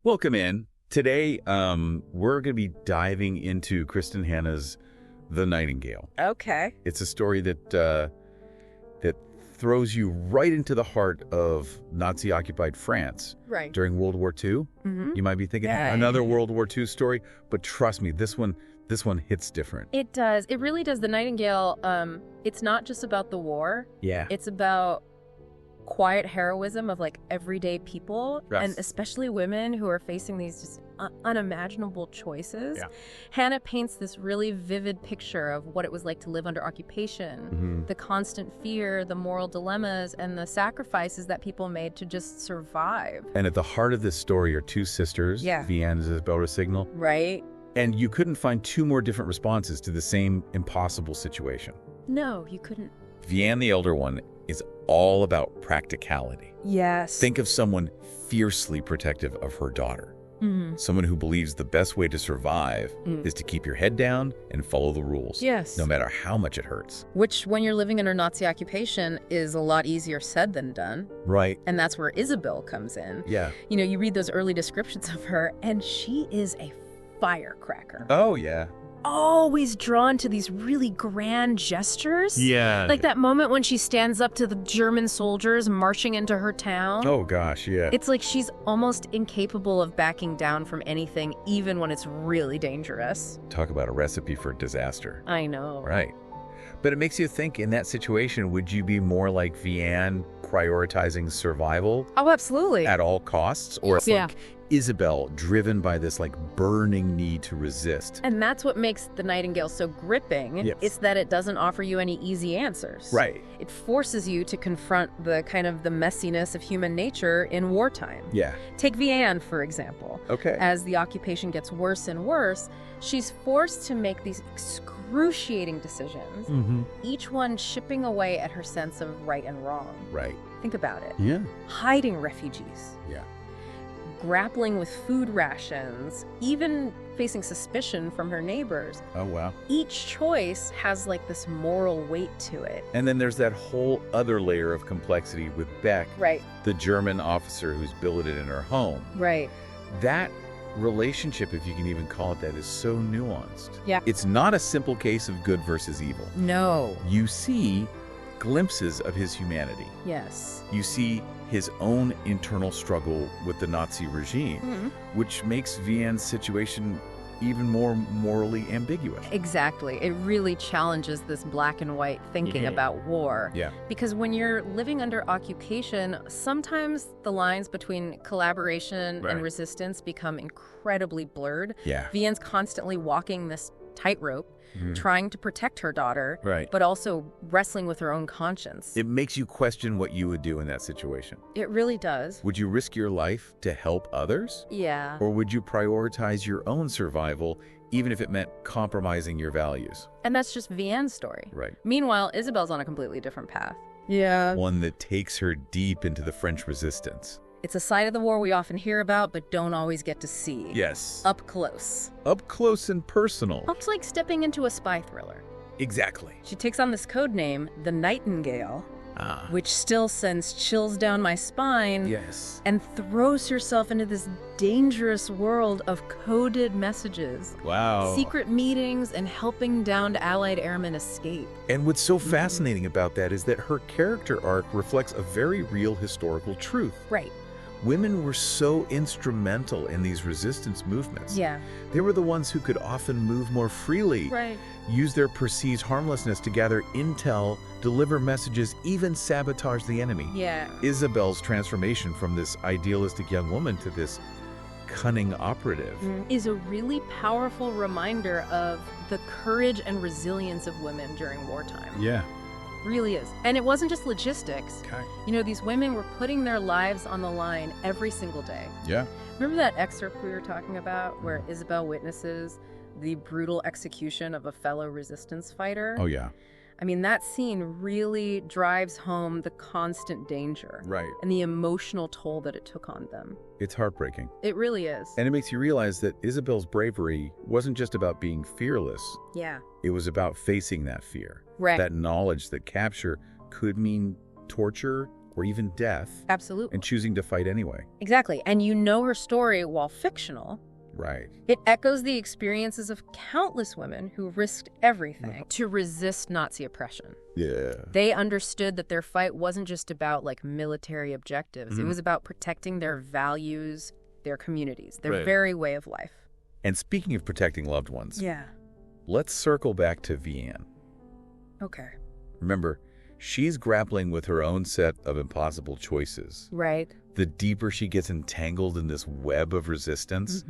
Welcome in. Today, we're going to be diving into Kristin Hannah's The Nightingale. Okay. It's a story that throws you right into the heart of Nazi-occupied France Right. during World War II. Mm-hmm. You might be thinking Yeah. another World War II story, but trust me, this one hits different. It does. It really does. The Nightingale, it's not just about the war. Yeah. It's about quiet heroism of like everyday people, Yes. and especially women who are facing these just unimaginable choices. Yeah. Hannah paints this really vivid picture of what it was like to live under occupation, the constant fear, the moral dilemmas, and the sacrifices that people made to just survive. And at the heart of this story are two sisters, Yeah. Vianne and Isabelle. Right? And you couldn't find two more different responses to the same impossible situation. No, you couldn't. Vianne, the elder one, is all about practicality. Yes. Think of someone fiercely protective of her daughter. Mm-hmm. Someone who believes the best way to survive is to keep your head down and follow the rules. Yes. No matter how much it hurts. Which, when you're living under Nazi occupation, is a lot easier said than done. Right. And that's where Isabelle comes in. Yeah. You know, you read those early descriptions of her, and she is a firecracker. Oh, yeah. Always drawn to these really grand gestures. Yeah. Like that moment when she stands up to the German soldiers marching into her town. Oh, gosh, yeah. It's like she's almost incapable of backing down from anything, even when it's really dangerous. Talk about a recipe for disaster. I know. Right. But it makes you think, in that situation, would you be more like Vianne, prioritizing survival Oh, absolutely. at all costs? Or Yeah. like Isabelle, driven by this like burning need to resist? And that's what makes The Nightingale so gripping. Yes. It's that it doesn't offer you any easy answers. Right. It forces you to confront the kind of the messiness of human nature in wartime. Yeah. Take Vianne, for example. Okay. As the occupation gets worse and worse, she's forced to make these excruciating decisions, each one chipping away at her sense of right and wrong. Right. Think about it. Yeah. Hiding refugees, Yeah. grappling with food rations, even facing suspicion from her neighbors. Oh, wow. Each choice has like this moral weight to it. And then there's that whole other layer of complexity with Beck, Right, the German officer who's billeted in her home. right. That relationship, if you can even call it that, is so nuanced. Yeah. It's not a simple case of good versus evil. No. You see glimpses of his humanity. Yes. You see his own internal struggle with the Nazi regime, which makes Vianne's situation even more morally ambiguous. Exactly. It really challenges this black and white thinking about war. Yeah. Because when you're living under occupation, sometimes the lines between collaboration Right. and resistance become incredibly blurred. Yeah. Vianne's constantly walking this tightrope, trying to protect her daughter, Right. but also wrestling with her own conscience. It makes you question what you would do in that situation. It really does. Would you risk your life to help others? Yeah. Or would you prioritize your own survival, even if it meant compromising your values? And that's just Vianne's story. Right. Meanwhile, Isabelle's on a completely different path. Yeah. One that takes her deep into the French resistance. It's a side of the war we often hear about, but don't always get to see. Yes. Up close. Up close and personal. It's like stepping into a spy thriller. Exactly. She takes on this code name, the Nightingale, Ah. which still sends chills down my spine, Yes. and throws herself into this dangerous world of coded messages, Wow. secret meetings, and helping downed Allied airmen escape. And what's so fascinating about that is that her character arc reflects a very real historical truth. Right. Women were so instrumental in these resistance movements. Yeah. They were the ones who could often move more freely, Right. use their perceived harmlessness to gather intel, deliver messages, even sabotage the enemy. Yeah. Isabelle's transformation from this idealistic young woman to this cunning operative. Is a really powerful reminder of the courage and resilience of women during wartime. Yeah. Really is. And it wasn't just logistics. Okay. You know, these women were putting their lives on the line every single day. Yeah. Remember that excerpt we were talking about where Isabelle witnesses the brutal execution of a fellow resistance fighter? Oh, yeah. I mean, that scene really drives home the constant danger Right. and the emotional toll that it took on them. It's heartbreaking. It really is. And it makes you realize that Isabelle's bravery wasn't just about being fearless. Yeah. It was about facing that fear. Right. That knowledge that capture could mean torture or even death, Absolutely. and choosing to fight anyway. Exactly. And you know her story, while fictional, Right. it echoes the experiences of countless women who risked everything to resist Nazi oppression. Yeah. They understood that their fight wasn't just about like military objectives. It was about protecting their values, their communities, their very way of life. And speaking of protecting loved ones, Yeah. let's circle back to Vianne. Okay. Remember, she's grappling with her own set of impossible choices. Right. The deeper she gets entangled in this web of resistance,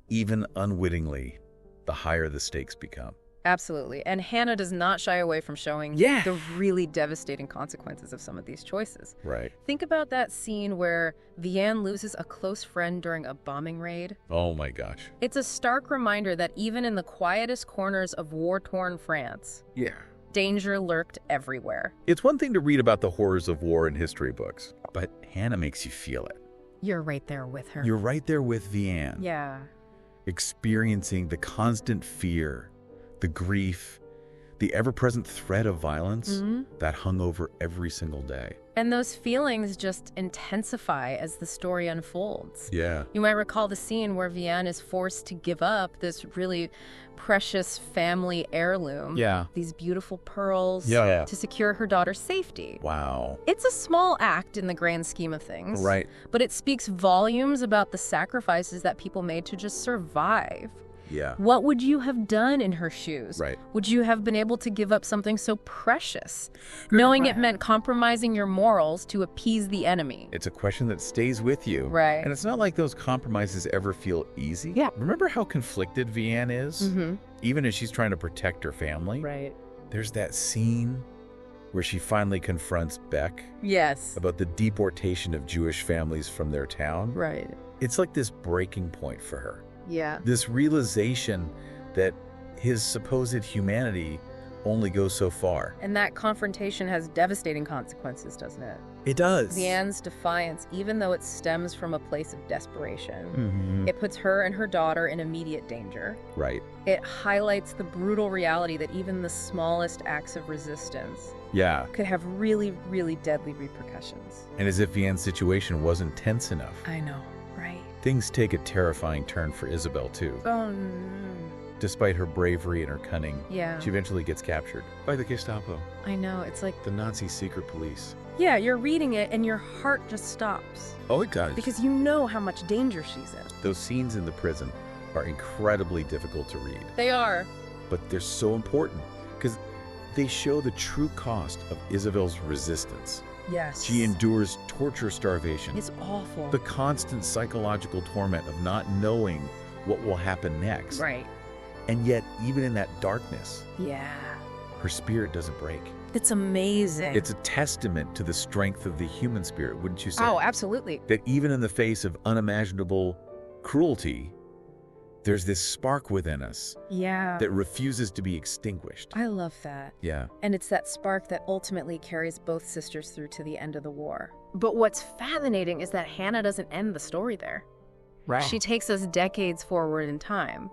even unwittingly, the higher the stakes become. Absolutely. And Hannah does not shy away from showing Yeah. the really devastating consequences of some of these choices. Right. Think about that scene where Vianne loses a close friend during a bombing raid. Oh my gosh. It's a stark reminder that even in the quietest corners of war-torn France, Yeah. danger lurked everywhere. It's one thing to read about the horrors of war in history books, but Hannah makes you feel it. You're right there with her. You're right there with Vianne, Yeah. experiencing the constant fear, the grief, the ever-present threat of violence that hung over every single day. And those feelings just intensify as the story unfolds. Yeah. You might recall the scene where Vianne is forced to give up this really precious family heirloom. Yeah. These beautiful pearls Yeah. to secure her daughter's safety. Wow. It's a small act in the grand scheme of things. Right. But it speaks volumes about the sacrifices that people made to just survive. Yeah. What would you have done in her shoes? Right. Would you have been able to give up something so precious, knowing it meant compromising your morals to appease the enemy? It's a question that stays with you. Right. And it's not like those compromises ever feel easy. Yeah. Remember how conflicted Vianne is? Even as she's trying to protect her family? Right. There's that scene where she finally confronts Beck Yes. about the deportation of Jewish families from their town. Right. It's like this breaking point for her. Yeah. This realization that his supposed humanity only goes so far. And that confrontation has devastating consequences, doesn't it? It does. Vianne's defiance, even though it stems from a place of desperation, it puts her and her daughter in immediate danger. Right. It highlights the brutal reality that even the smallest acts of resistance Yeah. could have really, really deadly repercussions. And as if Vianne's situation wasn't tense enough, I know, right? things take a terrifying turn for Isabelle, too. Oh, no. Despite her bravery and her cunning, Yeah. she eventually gets captured by the Gestapo, I know, it's like, the Nazi secret police. yeah, you're reading it and your heart just stops. Oh, it does. Because you know how much danger she's in. Those scenes in the prison are incredibly difficult to read, They are. but they're so important because they show the true cost of Isabelle's resistance. Yes. She endures torture, starvation, It's awful. the constant psychological torment of not knowing what will happen next. Right. And yet, even in that darkness, Yeah. her spirit doesn't break. It's amazing. It's a testament to the strength of the human spirit, wouldn't you say? Oh, absolutely. That even in the face of unimaginable cruelty, there's this spark within us Yeah. that refuses to be extinguished. I love that. Yeah. And it's that spark that ultimately carries both sisters through to the end of the war. But what's fascinating is that Hannah doesn't end the story there. Right. She takes us decades forward in time.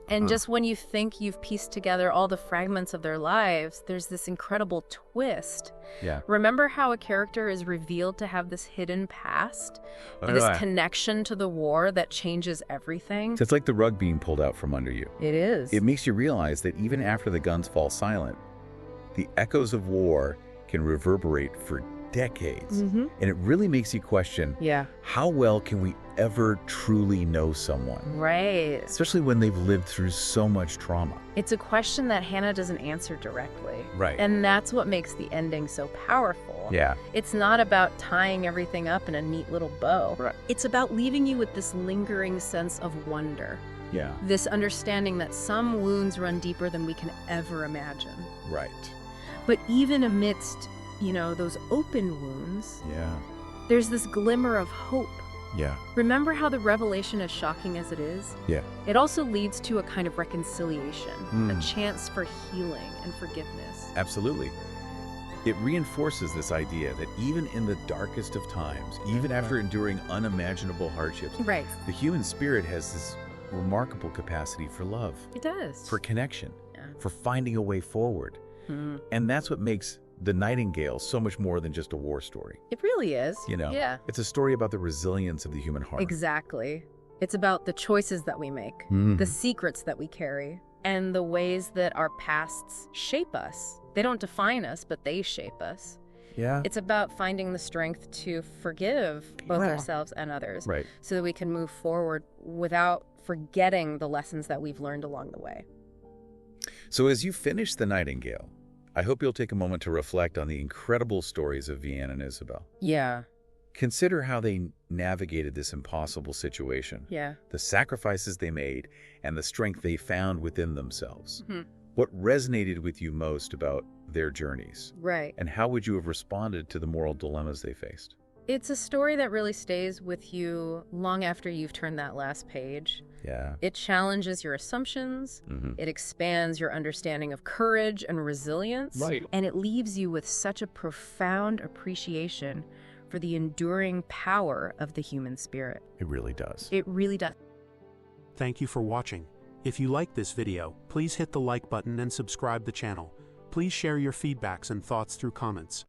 And just when you think you've pieced together all the fragments of their lives, there's this incredible twist. Yeah. Remember how a character is revealed to have this hidden past? Oh, This yeah. connection to the war that changes everything? So it's like the rug being pulled out from under you. It is. It makes you realize that even after the guns fall silent, the echoes of war can reverberate for decades. And it really makes you question, Yeah. how well can we ever truly know someone? Right. Especially when they've lived through so much trauma. It's a question that Hannah doesn't answer directly. Right. And that's what makes the ending so powerful. Yeah. It's not about tying everything up in a neat little bow. Right. It's about leaving you with this lingering sense of wonder. Yeah. This understanding that some wounds run deeper than we can ever imagine. Right. But even amidst, those open wounds, Yeah. there's this glimmer of hope. Yeah. Remember how the revelation, as shocking as it is, Yeah. it also leads to a kind of reconciliation, a Mm. chance for healing and forgiveness. Absolutely. It reinforces this idea that even in the darkest of times, even after enduring unimaginable hardships, Right. the human spirit has this remarkable capacity for love, It does. for connection, Yeah. for finding a way forward. And that's what makes the Nightingale so much more than just a war story. It really is. Yeah. It's a story about the resilience of the human heart. Exactly. It's about the choices that we make, the secrets that we carry, and the ways that our pasts shape us. They don't define us, but they shape us. Yeah. It's about finding the strength to forgive both ourselves and others, Right. so that we can move forward without forgetting the lessons that we've learned along the way. So as you finish The Nightingale, I hope you'll take a moment to reflect on the incredible stories of Vianne and Isabelle. Yeah. Consider how they navigated this impossible situation, Yeah. the sacrifices they made, and the strength they found within themselves. Mm-hmm. What resonated with you most about their journeys? Right. And how would you have responded to the moral dilemmas they faced? It's a story that really stays with you long after you've turned that last page. Yeah. It challenges your assumptions. It expands your understanding of courage and resilience. Right. And it leaves you with such a profound appreciation for the enduring power of the human spirit. It really does. It really does. Thank you for watching. If you like this video, please hit the like button and subscribe the channel. Please share your feedbacks and thoughts through comments.